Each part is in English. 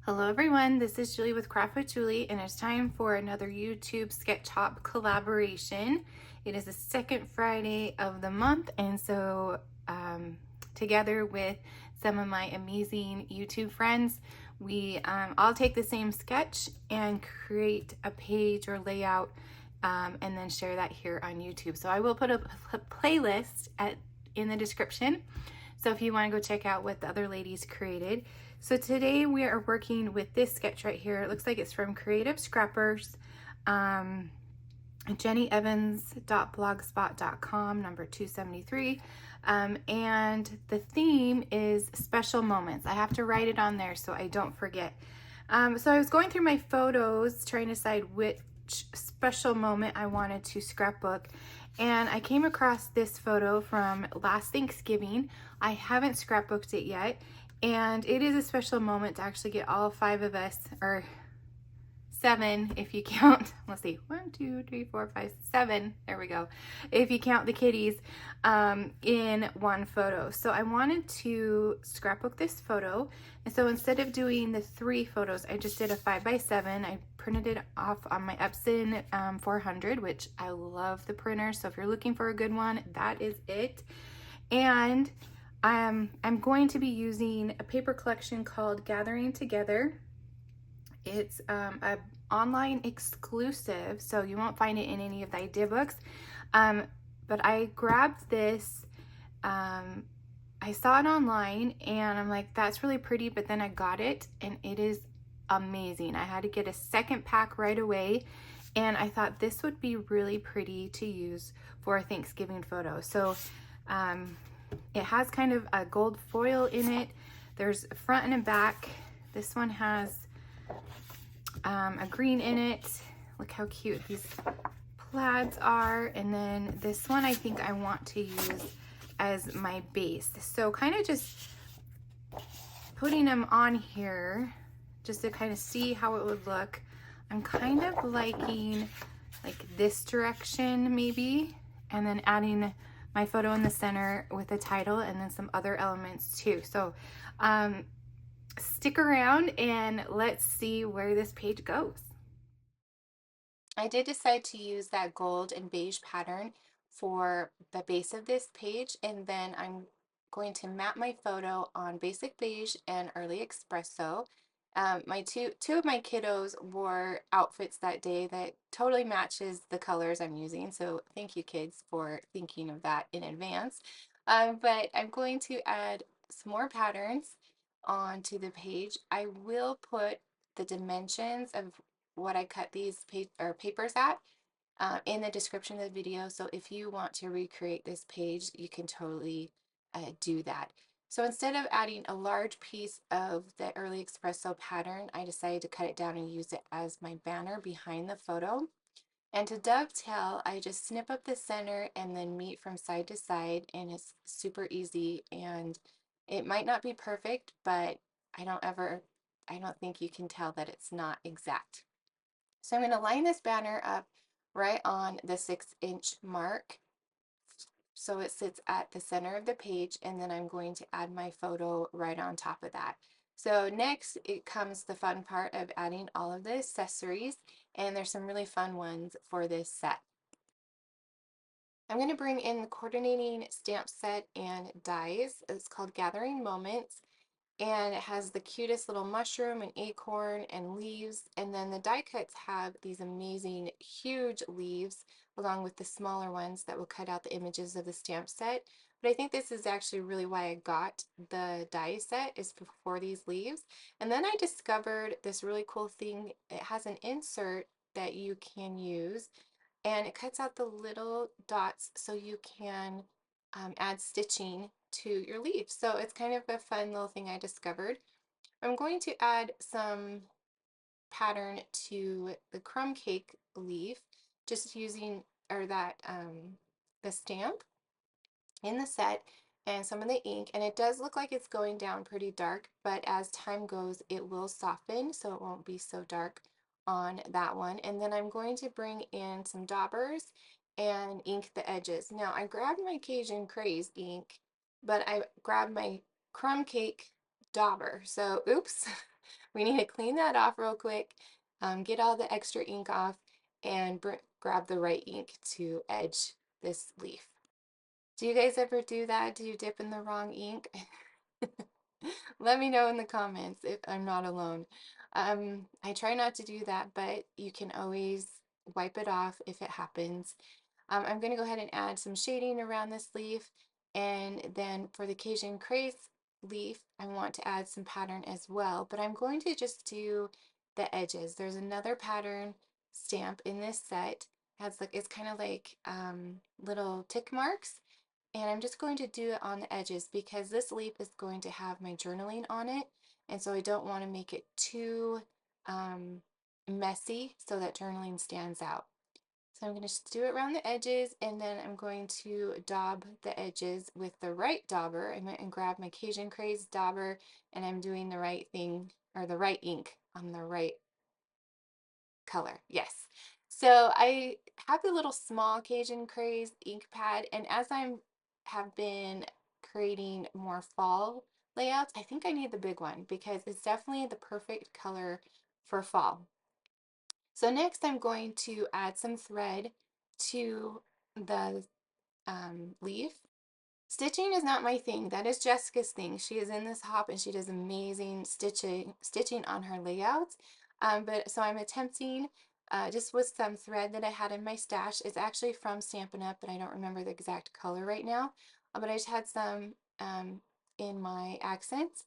Hello everyone, this is Julie with Craft with Julie, and it's time for another YouTube Sketch Hop collaboration. It is the second Friday of the month, and so together with some of my amazing YouTube friends, we all take the same sketch and create a page or layout and then share that here on YouTube. So I will put a playlist in the description. So if you want to go check out what the other ladies created. So today we are working with this sketch right here. It looks like it's from Creative Scrappers, jennyevans.blogspot.com, number 273. And the theme is special moments. I have to write it on there so I don't forget. So I was going through my photos trying to decide which special moment I wanted to scrapbook, and I came across this photo from last Thanksgiving. I haven't scrapbooked it yet, and it is a special moment to actually get all 5 of us, or 7 if you count, let's see, 1, 2, 3, 4, 5, 7, there we go, if you count the kitties, in one photo. So I wanted to scrapbook this photo, and so instead of doing the 3 photos, I just did a 5x7. I printed it off on my Epson 400, which I love the printer, so if you're looking for a good one, that is it. And I'm going to be using a paper collection called Gathering Together. It's a online exclusive, so you won't find it in any of the idea books. But I grabbed this, I saw it online and I'm like, that's really pretty, but then I got it and it is amazing. I had to get a second pack right away, and I thought this would be really pretty to use for a Thanksgiving photo. So it has kind of a gold foil in it. There's a front and a back. This one has a green in it. Look how cute these plaids are. And then this one I think I want to use as my base. So kind of just putting them on here just to kind of see how it would look. I'm kind of liking like this direction maybe, and then adding my photo in the center with the title and then some other elements too. So stick around and let's see where this page goes. I did decide to use that gold and beige pattern for the base of this page, and then I'm going to map my photo on basic beige and early espresso. My two of my kiddos wore outfits that day that totally matches the colors I'm using, so thank you kids for thinking of that in advance. But I'm going to add some more patterns onto the page. I will put the dimensions of what I cut these papers at in the description of the video. So if you want to recreate this page, you can totally do that. So instead of adding a large piece of the early espresso pattern, I decided to cut it down and use it as my banner behind the photo. And to dovetail, I just snip up the center and then meet from side to side, and it's super easy. And it might not be perfect, but I don't think you can tell that it's not exact. So I'm going to line this banner up right on the 6-inch mark, so it sits at the center of the page, and then I'm going to add my photo right on top of that. So next it comes the fun part of adding all of the accessories, and there's some really fun ones for this set. I'm going to bring in the coordinating stamp set and dies. It's called Gathering Moments, and it has the cutest little mushroom and acorn and leaves, and then the die cuts have these amazing huge leaves along with the smaller ones that will cut out the images of the stamp set. But I think this is actually really why I got the die set, is for these leaves. And then I discovered this really cool thing. It has an insert that you can use, and it cuts out the little dots so you can add stitching to your leaves. So it's kind of a fun little thing I discovered. I'm going to add some pattern to the crumb cake leaf, just using the stamp in the set and some of the ink, and it does look like it's going down pretty dark, but as time goes it will soften, so it won't be so dark on that one. And then I'm going to bring in some daubers and ink the edges. Now I grabbed my Cajun Craze ink, but I grabbed my crumb cake dauber, so oops. We need to clean that off real quick, get all the extra ink off, and grab the right ink to edge this leaf. Do you guys ever do that? Do you dip in the wrong ink? Let me know in the comments if I'm not alone. I try not to do that, but you can always wipe it off if it happens. I'm going to go ahead and add some shading around this leaf. And then for the Cajun Craze leaf, I want to add some pattern as well, but I'm going to just do the edges. There's another pattern stamp in this set. It has like, it's kind of like little tick marks. And I'm just going to do it on the edges because this leaf is going to have my journaling on it. And so I don't want to make it too messy so that journaling stands out. So I'm going to just do it around the edges, and then I'm going to daub the edges with the right dauber. I went and grabbed my Cajun Craze dauber, and I'm doing the right thing, or the right ink on the right color. Yes. So I have the little small Cajun Craze ink pad, and as I have been creating more fall layouts, I think I need the big one because it's definitely the perfect color for fall. So next I'm going to add some thread to the leaf. Stitching is not my thing. That is Jessica's thing. She is in this hop and she does amazing stitching on her layouts. But so I'm attempting just with some thread that I had in my stash. It's actually from Stampin' Up, but I don't remember the exact color right now. But I just had some in my accents.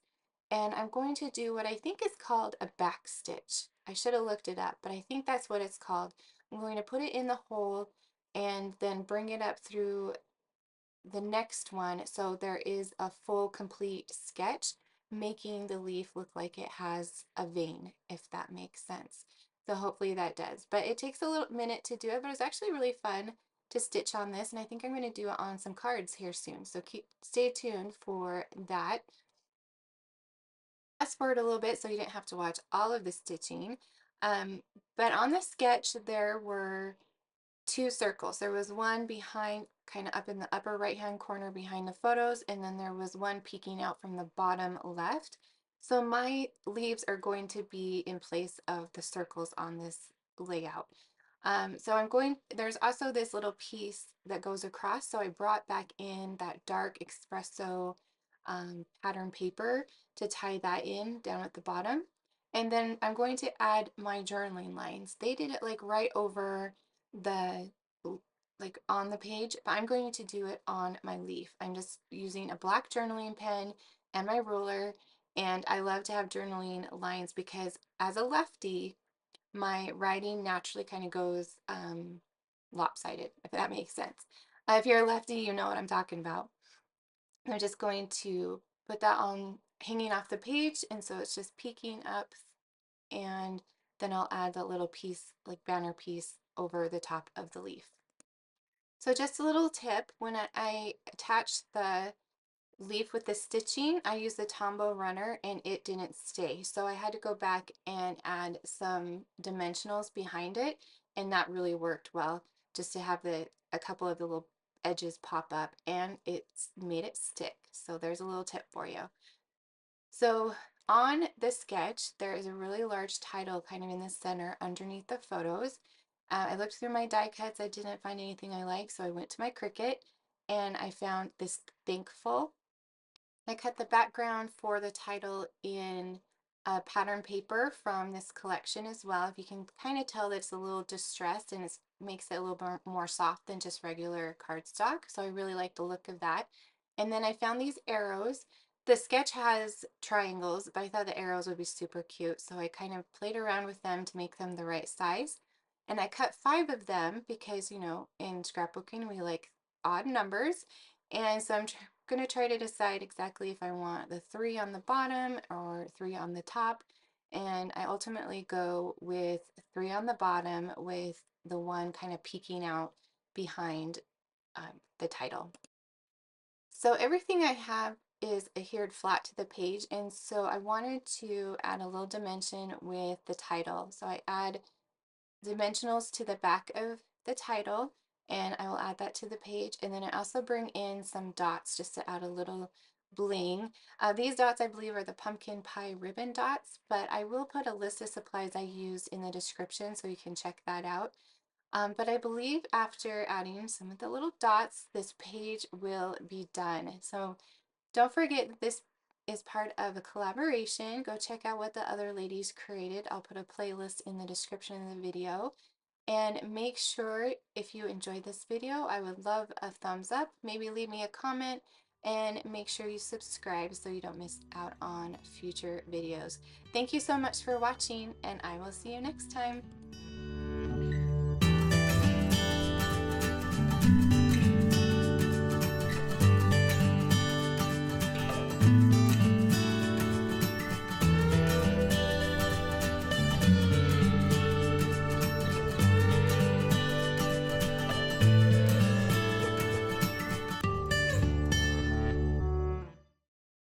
And I'm going to do what I think is called a back stitch. I should have looked it up, but I think that's what it's called. I'm going to put it in the hole and then bring it up through the next one so there is a full complete sketch, making the leaf look like it has a vein, if that makes sense. So hopefully that does. But it takes a little minute to do it, but it's actually really fun to stitch on this, and I think I'm going to do it on some cards here soon. So stay tuned for that. Fast forward a little bit so you didn't have to watch all of the stitching. But on the sketch, there were two circles. There was one behind, kind of up in the upper right hand corner behind the photos, and then there was one peeking out from the bottom left. So my leaves are going to be in place of the circles on this layout. So there's also this little piece that goes across. So I brought back in that dark espresso pattern paper to tie that in down at the bottom. And then I'm going to add my journaling lines. They did it like right over the, like on the page, but I'm going to do it on my leaf. I'm just using a black journaling pen and my ruler. And I love to have journaling lines because as a lefty, my writing naturally kind of goes lopsided, if that makes sense. If you're a lefty, you know what I'm talking about. I'm just going to put that on hanging off the page, and so it's just peeking up, and then I'll add that little piece, like banner piece, over the top of the leaf. So just a little tip, when I attach the leaf with the stitching, I used the Tombow runner and it didn't stay. So I had to go back and add some dimensionals behind it, and that really worked well, just to have a couple of the little edges pop up, and it's made it stick. So there's a little tip for you. So on this sketch, there is a really large title kind of in the center underneath the photos. I looked through my die cuts. I didn't find anything I liked, so I went to my Cricut and I found this Thankful. I cut the background for the title in pattern paper from this collection as well. If you can kind of tell that it's a little distressed, and it makes it a little bit more soft than just regular cardstock. So I really like the look of that. And then I found these arrows. The sketch has triangles, but I thought the arrows would be super cute. So I kind of played around with them to make them the right size. And I cut 5 of them because, you know, in scrapbooking, we like odd numbers. And so I'm going to try to decide exactly if I want the 3 on the bottom or 3 on the top. And I ultimately go with 3 on the bottom with the one kind of peeking out behind the title. So everything I have is adhered flat to the page, and so I wanted to add a little dimension with the title. So I add dimensionals to the back of the title, and I will add that to the page. And then I also bring in some dots just to add a little bling. These dots, I believe, are the pumpkin pie ribbon dots, but I will put a list of supplies I used in the description so you can check that out. But I believe after adding some of the little dots, this page will be done. So don't forget that this is part of a collaboration. Go check out what the other ladies created. I'll put a playlist in the description of the video. And make sure, if you enjoyed this video, I would love a thumbs up. Maybe leave me a comment, and make sure you subscribe so you don't miss out on future videos. Thank you so much for watching, and I will see you next time.